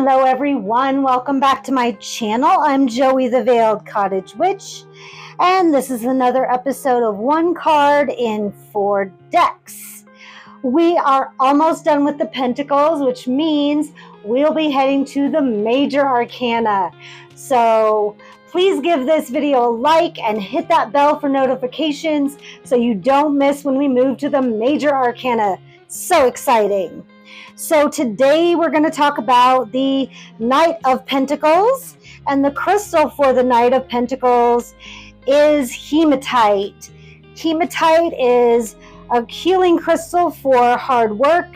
Hello everyone, welcome back to my channel. I'm Joey the Veiled Cottage Witch, and this is another episode of One Card in 4 Decks. We are almost done with the Pentacles, which means we'll be heading to the Major Arcana. So please give this video a like and hit that bell for notifications so you don't miss when we move to the Major Arcana. So exciting. So today we're going to talk about the Knight of Pentacles, and the crystal for the Knight of Pentacles is hematite. Hematite is a healing crystal for hard work,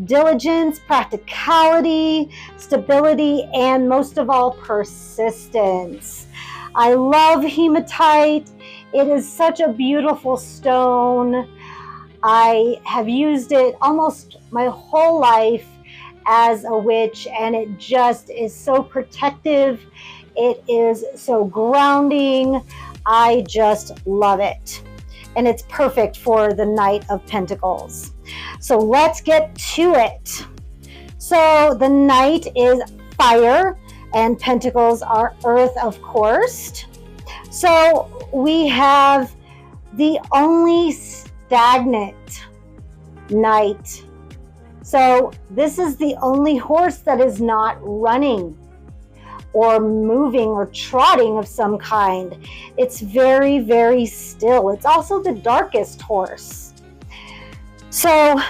diligence, practicality, stability, and most of all, persistence. I love hematite. It is such a beautiful stone. I have used it almost my whole life as a witch, and it just is so protective. It is so grounding. I just love it. And it's perfect for the Knight of Pentacles. So let's get to it. So the Knight is fire, and Pentacles are earth, of course. So we have the only stagnant Knight. So this is the only horse that is not running or moving or trotting of some kind. It's very, very still. It's also the darkest horse. So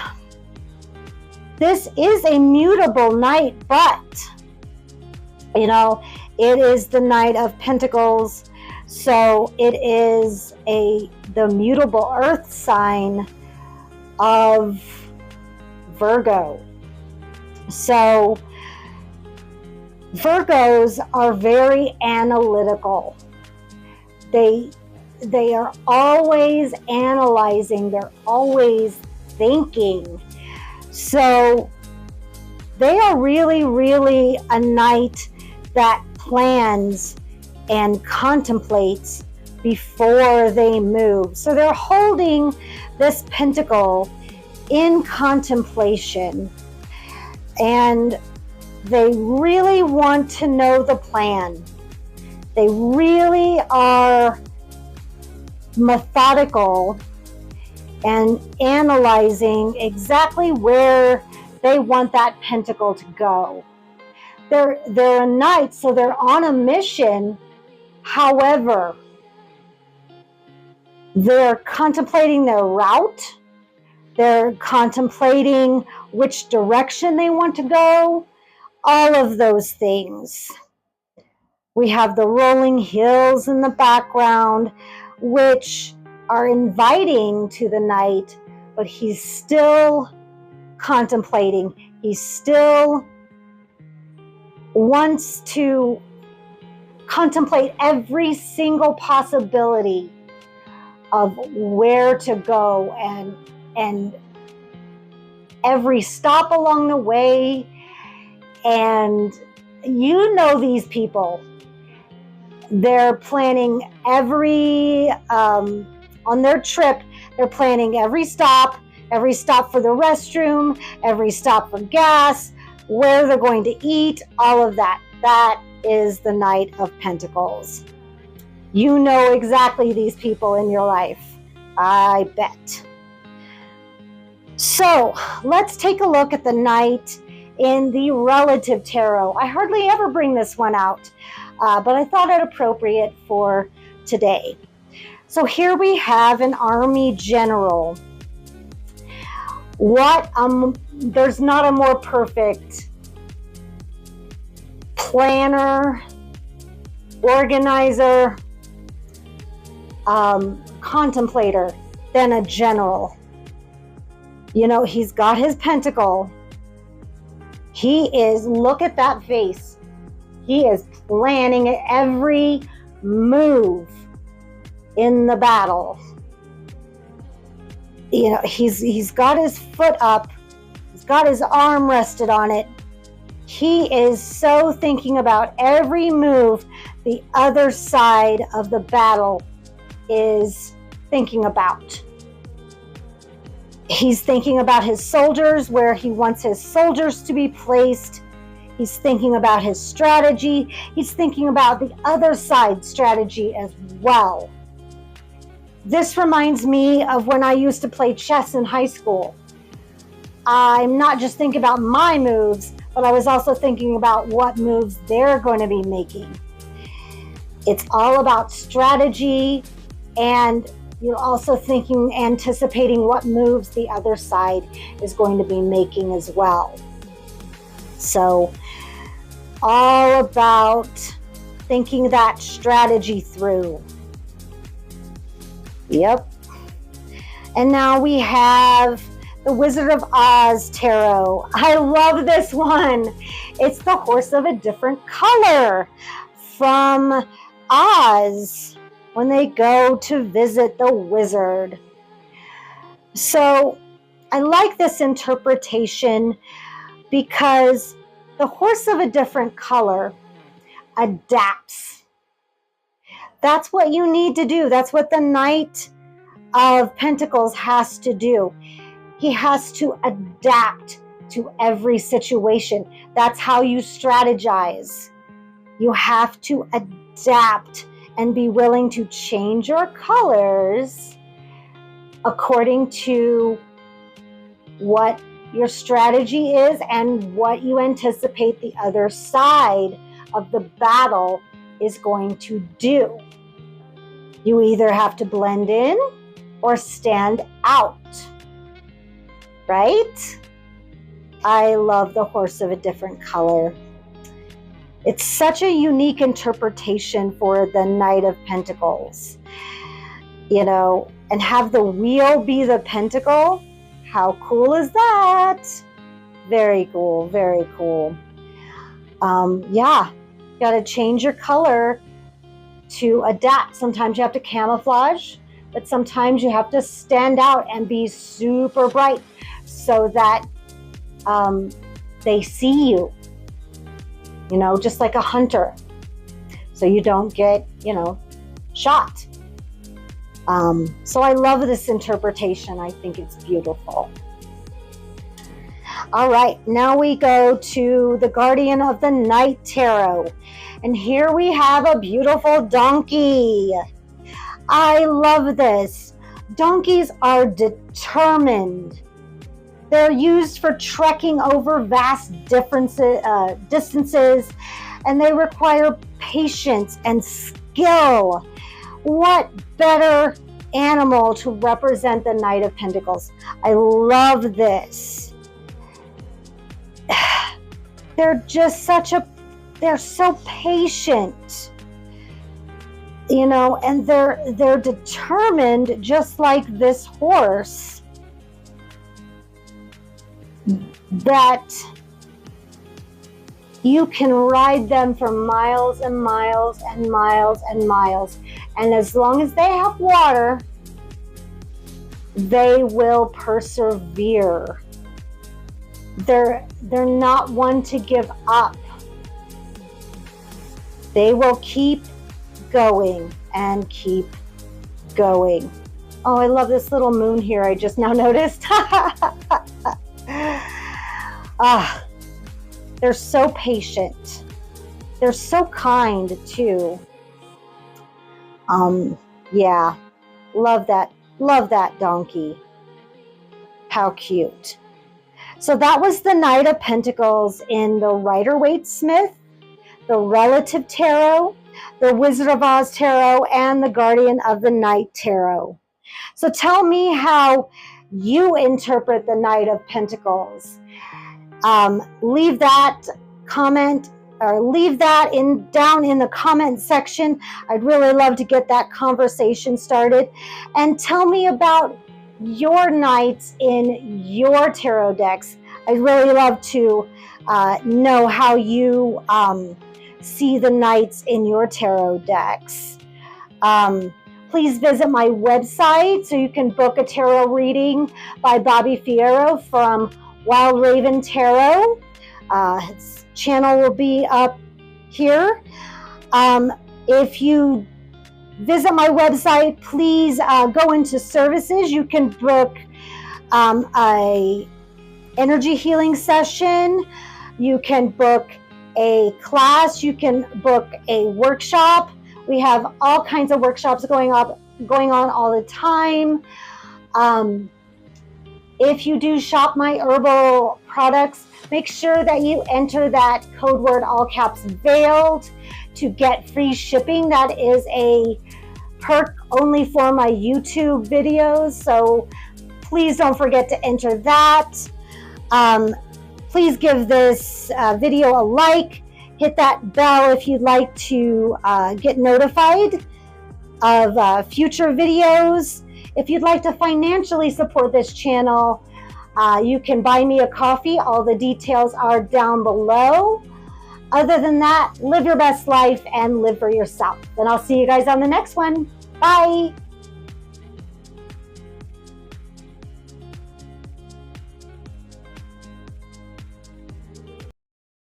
this is a mutable Knight, but you know, it is the Knight of Pentacles. So it is the mutable earth sign of Virgo. So Virgos are very analytical. They are always analyzing. They're always thinking. So they are really, really a Knight that plans and contemplates before they move. So they're holding this pentacle in contemplation, and they really want to know the plan. They really are methodical and analyzing exactly where they want that pentacle to go. They're a Knight, so they're on a mission. However, they're contemplating their route. They're contemplating which direction they want to go. All of those things. We have the rolling hills in the background, which are inviting to the Knight, but he's still contemplating. He still wants to contemplate every single possibility of where to go, and every stop along the way. And you know these people, they're planning on their trip, they're planning every stop for the restroom, every stop for gas, where they're going to eat, all of that. That is the Knight of Pentacles. You know exactly these people in your life, I bet. So let's take a look at the Knight in the Relative Tarot. I hardly ever bring this one out, but I thought it appropriate for today. So here we have an army general. There's not a more perfect planner, organizer, contemplator than a general. You know, he's got his pentacle. Look at that face. He is planning every move in the battle. You know, he's got his foot up. He's got his arm rested on it. He is so thinking about every move the other side of the battle is thinking about. He's thinking about his soldiers, where he wants his soldiers to be placed. He's thinking about his strategy. He's thinking about the other side's strategy as well. This reminds me of when I used to play chess in high school. I'm not just thinking about my moves, but I was also thinking about what moves they're going to be making. It's all about strategy, and you're also anticipating what moves the other side is going to be making as well. So, all about thinking that strategy through. Yep. And now we have the Wizard of Oz Tarot. I love this one. It's the horse of a different color from Oz when they go to visit the wizard. So I like this interpretation because the horse of a different color adapts. That's what you need to do. That's what the Knight of Pentacles has to do. He has to adapt to every situation. That's how you strategize. You have to adapt and be willing to change your colors according to what your strategy is and what you anticipate the other side of the battle is going to do. You either have to blend in or stand out, right? I love the horse of a different color. It's such a unique interpretation for the Knight of Pentacles, you know, and have the wheel be the pentacle. How cool is that? Very cool, very cool. Yeah, you got to change your color to adapt. Sometimes you have to camouflage, but sometimes you have to stand out and be super bright so that they see you, you know, just like a hunter, so you don't get, you know, shot. So I love this interpretation. I think it's beautiful. All right, now we go to the Guardian of the Night Tarot. And here we have a beautiful donkey. I love this. Donkeys are determined. They're used for trekking over vast distances, and they require patience and skill. What better animal to represent the Knight of Pentacles? I love this. They're just they're so patient, you know, and they're determined, just like this horse, that you can ride them for miles and miles and miles and miles. And as long as they have water, they will persevere. They're not one to give up. They will keep going and keep going. Oh, I love this little moon here. I just now noticed. They're so patient. They're so kind too. Yeah, love that donkey. How cute. So that was the Knight of Pentacles in the Rider-Waite Smith, the Relative Tarot, the Wizard of Oz Tarot, and the Guardian of the Night Tarot. So tell me how you interpret the Knight of Pentacles. Leave that comment, or leave that down in the comment section. I'd really love to get that conversation started. And tell me about your knights in your tarot decks. I'd really love to know how you see the knights in your tarot decks. Please visit my website so you can book a tarot reading by Bobby Fierro from Wild Raven Tarot. His channel will be up here. If you visit my website, please go into services. You can book a energy healing session. You can book a class, you can book a workshop. We have all kinds of workshops going on all the time. If you do shop my herbal products, make sure that you enter that code word, all caps, veiled, to get free shipping. That is a perk only for my YouTube videos, so please don't forget to enter that. Please give this video a like. Hit that bell if you'd like to get notified of future videos. If you'd like to financially support this channel, you can buy me a coffee. All the details are down below. Other than that, live your best life and live for yourself. And I'll see you guys on the next one. Bye.